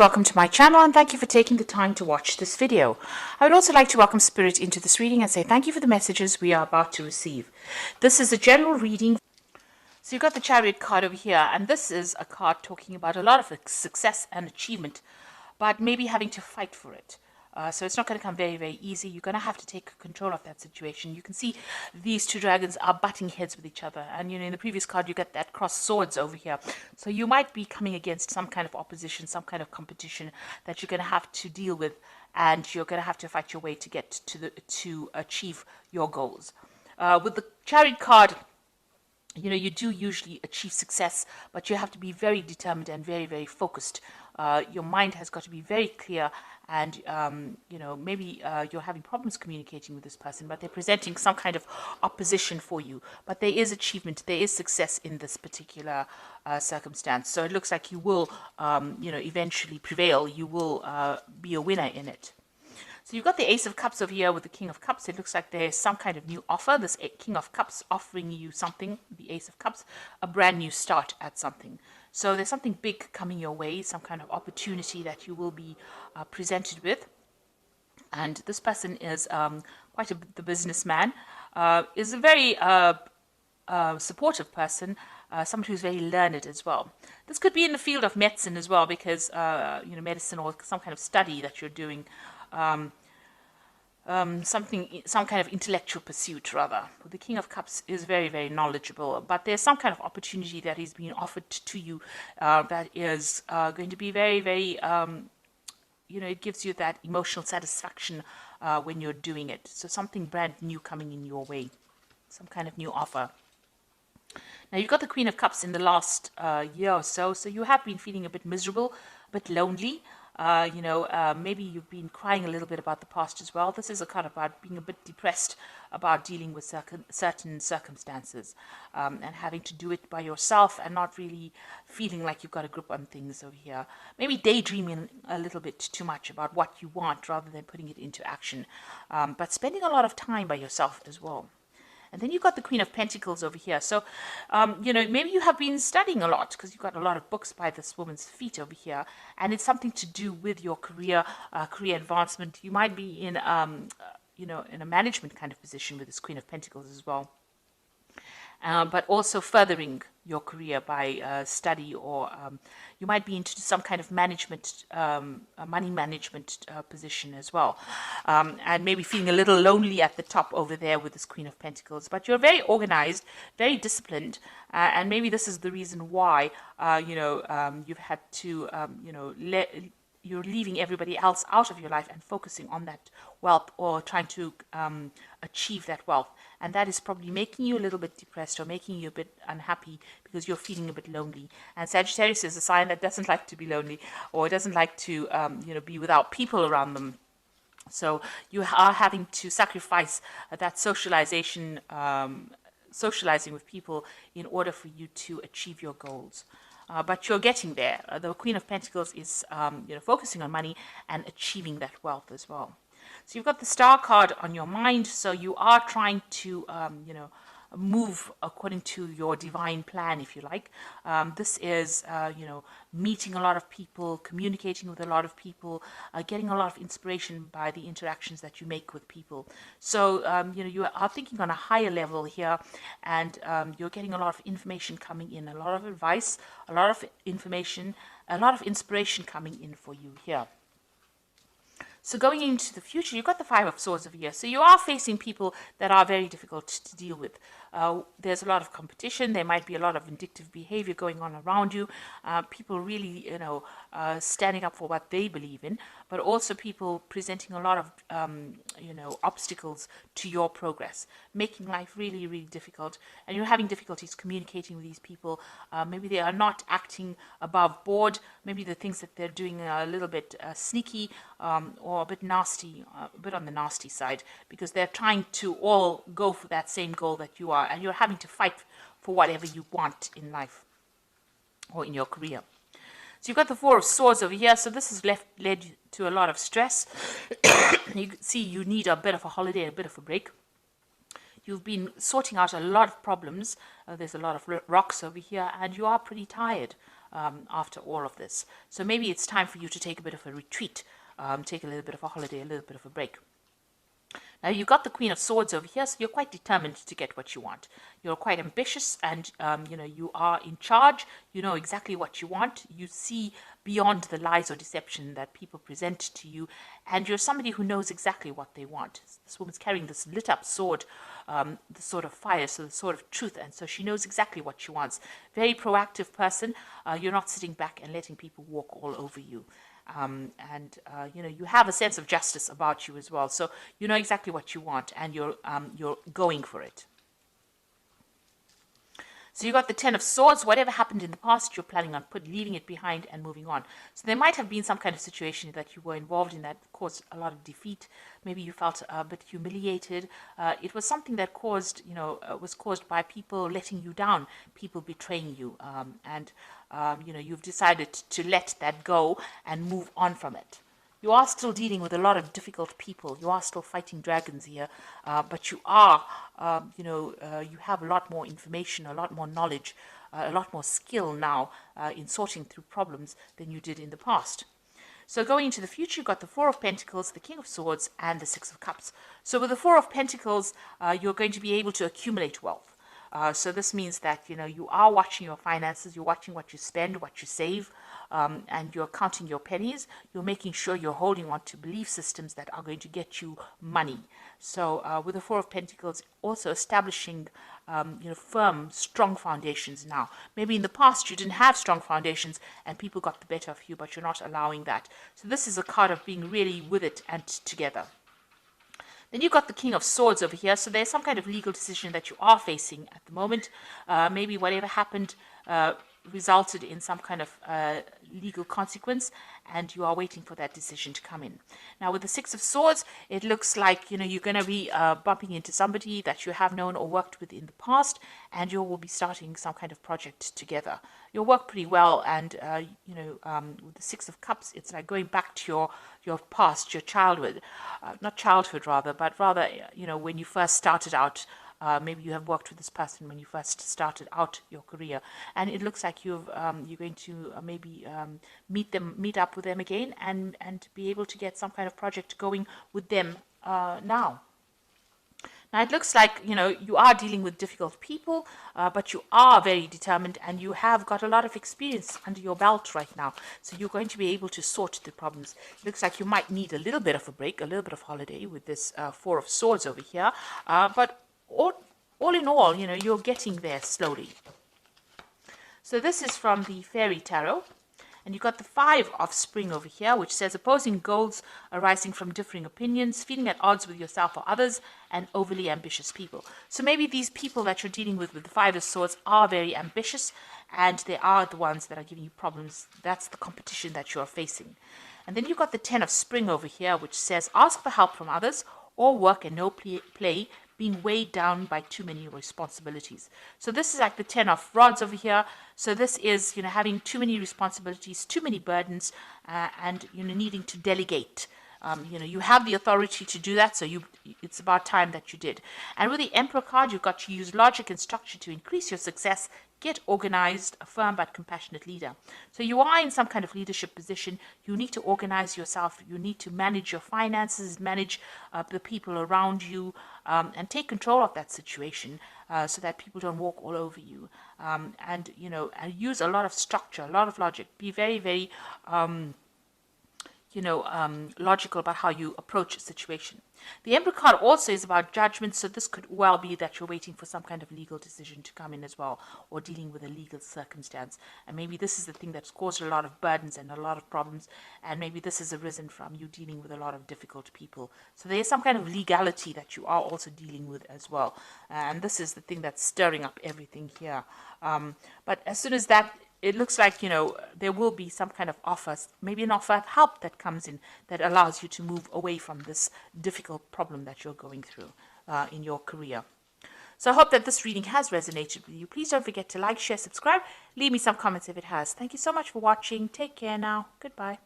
Welcome to my channel and thank you for taking the time to watch this video. I would also like to welcome Spirit into this reading and say thank you for the messages we are about to receive. This is a general reading. So you've got the Chariot card over here, and this is a card talking about a lot of success and achievement, but maybe having to fight for it. So it's not going to come very, very easy. You're going to have to take control of that situation. You can see these two dragons are butting heads with each other. And, in the previous card, you get that crossed swords over here. So you might be coming against some kind of opposition, some kind of competition that you're going to have to deal with. And you're going to have to fight your way to get to achieve your goals. With the Chariot card, you do usually achieve success, but you have to be very determined and very, very focused. Your mind has got to be very clear, and maybe you're having problems communicating with this person, but they're presenting some kind of opposition for you. But there is achievement, there is success in this particular circumstance. So it looks like you will, eventually prevail. You will be a winner in it. So you've got the Ace of Cups over here with the King of Cups. It looks like there's some kind of new offer. This King of Cups offering you something, the Ace of Cups, a brand new start at something. So there's something big coming your way, some kind of opportunity that you will be presented with. And this person is quite the businessman, is a very supportive person, somebody who's very learned as well. This could be in the field of medicine as well, because, medicine or some kind of study that you're doing. Some kind of intellectual pursuit, rather. The King of Cups is very, very knowledgeable, but there's some kind of opportunity that is being offered to you that is going to be very, very, it gives you that emotional satisfaction when you're doing it. So something brand new coming in your way, some kind of new offer. Now, you've got the Queen of Cups in the last year or so, so you have been feeling a bit miserable, a bit lonely. Maybe you've been crying a little bit about the past as well. This is a card about being a bit depressed about dealing with certain circumstances and having to do it by yourself and not really feeling like you've got a grip on things over here. Maybe daydreaming a little bit too much about what you want rather than putting it into action, but spending a lot of time by yourself as well. And then you've got the Queen of Pentacles over here. So, maybe you have been studying a lot because you've got a lot of books by this woman's feet over here. And it's something to do with your career advancement. You might be in, in a management kind of position with this Queen of Pentacles as well. But also furthering your career by study, or you might be into some kind of management, money management position as well. And maybe feeling a little lonely at the top over there with this Queen of Pentacles. But you're very organized, very disciplined, and maybe this is the reason why, you've had to, you're leaving everybody else out of your life and focusing on that wealth, or trying to achieve that wealth. And that is probably making you a little bit depressed or making you a bit unhappy because you're feeling a bit lonely. And Sagittarius is a sign that doesn't like to be lonely, or doesn't like to, be without people around them. So you are having to sacrifice that socializing with people in order for you to achieve your goals. But you're getting there. The Queen of Pentacles is, focusing on money and achieving that wealth as well. So you've got the Star card on your mind. So you are trying to, move according to your divine plan, if you like. This is, meeting a lot of people, communicating with a lot of people, getting a lot of inspiration by the interactions that you make with people. So, you are thinking on a higher level here, and you're getting a lot of information coming in, a lot of advice, a lot of information, a lot of inspiration coming in for you here. So going into the future, you've got the Five of Swords over here. So you are facing people that are very difficult to deal with. There's a lot of competition. There might be a lot of vindictive behavior going on around you. People really, standing up for what they believe in, but also people presenting a lot of, obstacles to your progress, making life really, really difficult. And you're having difficulties communicating with these people. Maybe they are not acting above board. Maybe the things that they're doing are a little bit sneaky, or a bit nasty, a bit on the nasty side, because they're trying to all go for that same goal that you are, and you're having to fight for whatever you want in life or in your career. So you've got the Four of Swords over here, so this has led to a lot of stress. You can see you need a bit of a holiday, a bit of a break. You've been sorting out a lot of problems. There's a lot of rocks over here, and you are pretty tired. after all of this. So maybe it's time for you to take a bit of a retreat, take a little bit of a holiday, a little bit of a break. Now, you've got the Queen of Swords over here, so you're quite determined to get what you want. You're quite ambitious, and, you are in charge. You know exactly what you want. You see beyond the lies or deception that people present to you, and you're somebody who knows exactly what they want. This woman's carrying this lit-up sword, the sword of fire, so the sword of truth, and so she knows exactly what she wants. Very proactive person. You're not sitting back and letting people walk all over you. You have a sense of justice about you as well. So you know exactly what you want, and you're going for it. So you got the Ten of Swords. Whatever happened in the past, you're planning on leaving it behind and moving on. So there might have been some kind of situation that you were involved in that caused a lot of defeat. Maybe you felt a bit humiliated. It was something that was caused by people letting you down, people betraying you, you've decided to let that go and move on from it. You are still dealing with a lot of difficult people. You are still fighting dragons here, but you are, you have a lot more information, a lot more knowledge, a lot more skill now in sorting through problems than you did in the past. So going into the future, you've got the Four of Pentacles, the King of Swords, and the Six of Cups. So with the Four of Pentacles, you're going to be able to accumulate wealth. So this means that, you are watching your finances, you're watching what you spend, what you save, and you're counting your pennies. You're making sure you're holding on to belief systems that are going to get you money. So with the Four of Pentacles, also establishing, firm, strong foundations now. Maybe in the past you didn't have strong foundations and people got the better of you, but you're not allowing that. So this is a card of being really with it and together. Then you've got the King of Swords over here. So there's some kind of legal decision that you are facing at the moment. Maybe whatever happened resulted in some kind of legal consequence, and you are waiting for that decision to come in. Now, with the Six of Swords, it looks like, you're going to be bumping into somebody that you have known or worked with in the past, and you will be starting some kind of project together. You'll work pretty well, and, with the Six of Cups, it's like going back to your past, your childhood. Not childhood, rather, but rather, when you first started out. Maybe you have worked with this person when you first started out your career, and it looks like you're going to maybe meet up with them again, and be able to get some kind of project going with them now. Now it looks like you are dealing with difficult people, but you are very determined, and you have got a lot of experience under your belt right now. So you're going to be able to sort the problems. It looks like you might need a little bit of a break, a little bit of holiday with this Four of Swords over here, but all in all, you're getting there slowly. So this is from the Fairy Tarot. And you've got the Five of Spring over here, which says opposing goals arising from differing opinions, feeling at odds with yourself or others, and overly ambitious people. So maybe these people that you're dealing with the Five of Swords are very ambitious, and they are the ones that are giving you problems. That's the competition that you're facing. And then you've got the Ten of Spring over here, which says ask for help from others, or work and no play, being weighed down by too many responsibilities. So this is like the Ten of Rods over here. So this is, having too many responsibilities, too many burdens, and, needing to delegate. You have the authority to do that, so it's about time that you did. And with the Emperor card, you've got to use logic and structure to increase your success, get organized, a firm but compassionate leader. So you are in some kind of leadership position. You need to organize yourself. You need to manage your finances, manage the people around you, and take control of that situation so that people don't walk all over you. And use a lot of structure, a lot of logic. Be very, very logical about how you approach a situation. The Emperor card also is about judgment, so this could well be that you're waiting for some kind of legal decision to come in as well, or dealing with a legal circumstance. And maybe this is the thing that's caused a lot of burdens and a lot of problems, and maybe this has arisen from you dealing with a lot of difficult people. So there's some kind of legality that you are also dealing with as well. And this is the thing that's stirring up everything here. But as soon as that, it looks like, there will be some kind of offer, maybe an offer of help that comes in that allows you to move away from this difficult problem that you're going through in your career. So I hope that this reading has resonated with you. Please don't forget to like, share, subscribe. Leave me some comments if it has. Thank you so much for watching. Take care now. Goodbye.